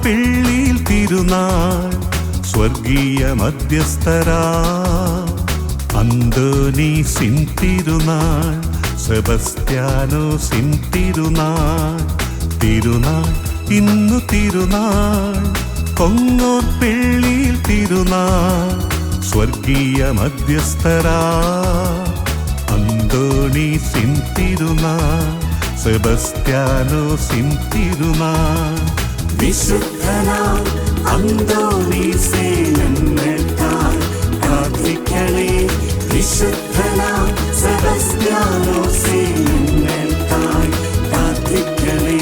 കൊങ്ങോർപ്പിള്ളിയിൽ തിരുനാൾ സ്വർഗീയ മധ്യസ്ഥരാ അന്തോനീസിൻ തിരുനാൾ സെബസ്ത്യാനോസിൻ തിരുനാൾ ഇന്നു തിരുനാൾ കൊങ്ങോർപ്പിള്ളിയിൽ തിരുനാൾ സ്വർഗീയ മധ്യസ്ഥരാ അന്തോനീസിൻ തിരുനാൾ സെബസ്ത്യാനോസിൻ തിരുനാൾ വിശുദ്ധനാം അന്തോനീസേ ഞങ്ങൾക്കായി പ്രാർത്ഥിക്കണേ. വിശുദ്ധനാം സെബസ്ത്യാനോസേ ഞങ്ങൾക്കായി പ്രാർത്ഥിക്കണേ.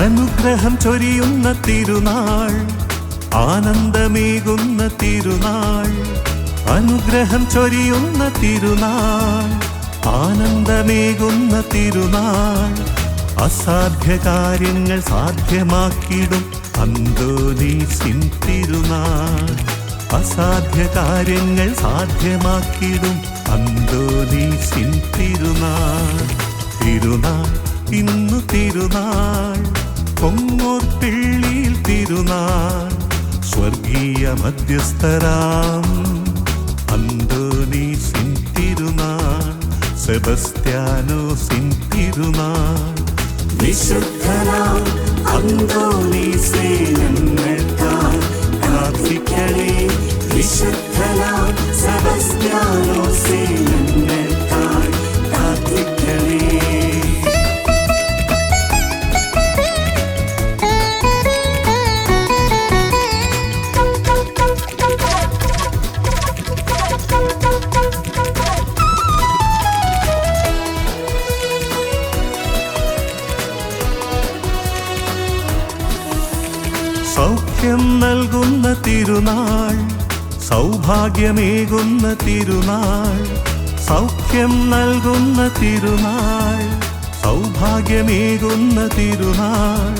അനുഗ്രഹം ചൊരിയുന്ന തിരുനാൾ ആനന്ദമേകുന്ന തിരുനാൾ അനുഗ്രഹം ചൊരിയുന്ന തിരുനാൾ ആനന്ദമേകുന്ന തിരുനാൾ അസാധ്യ കാര്യങ്ങൾ സാധ്യമാക്കിടും അന്തോനീസിൻ തിരുനാൾ അസാധ്യ കാര്യങ്ങൾ സാധ്യമാക്കിടും അന്തോനീസിൻ തിരുനാൾ ഇന്നു തിരുനാൾ കൊങ്ങോർപ്പിള്ളിയിൽ തിരുനാൾ സ്വർഗീയ മധ്യസ്ഥരാം അന്തോനീസിൻ തിരുനാൾ സെബസ്ത്യാനോസിൻ തിരുനാൾ വിശുദ്ധനാം അന്തോനീസേ ഞങ്ങൾക്കായി പ്രാർത്ഥിക്കണേ. വിശുദ്ധനാം സെബസ്ത്യാനോസേ ഞങ്ങൾക്കായി പ്രാർത്ഥിക്കണേ. സൗഖ്യം നൽകുന്ന തിരുനാൾ സൗഭാഗ്യമേകുന്ന തിരുനാൾ സൗഖ്യം നൽകുന്ന തിരുനാൾ സൗഭാഗ്യമേകുന്ന തിരുനാൾ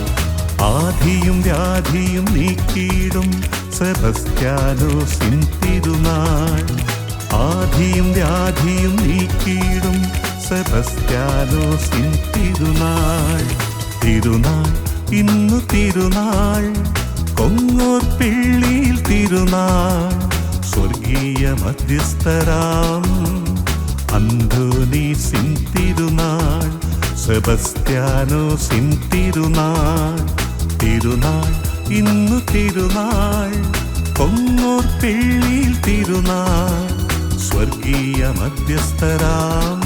ആധിയും വ്യാധിയും നീക്കിയിടും സെബസ്ത്യാനോസിൻ തിരുനാൾ ആധിയും വ്യാധിയും നീക്കിയിടും സെബസ്ത്യാനോസിൻ തിരുനാൾ ഇന്നു തിരുനാൾ കൊങ്ങോർപ്പിള്ളിയിൽ തിരുനാൾ സ്വർഗീയ മധ്യസ്ഥരാം അന്തോനീസിൻ തിരുനാൾ സെബസ്ത്യാനോസിൻ തിരുനാൾ ഇന്നു തിരുനാൾ കൊങ്ങോർപ്പിള്ളിയിൽ തിരുനാൾ സ്വർഗീയ മധ്യസ്ഥരാം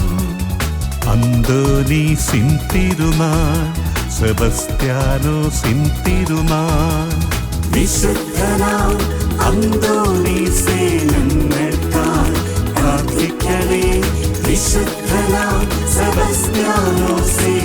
അന്തോനീസിൻ തിരുനാൾ സെബസ്ത്യാനോസിൻ തിരുനാൾ വിശുദ്ധനാം അന്തോനീസേ ഞങ്ങൾക്കായി പ്രാർത്ഥിക്കണേ. വിശുദ്ധനാം സെബസ്ത്യാനോസേ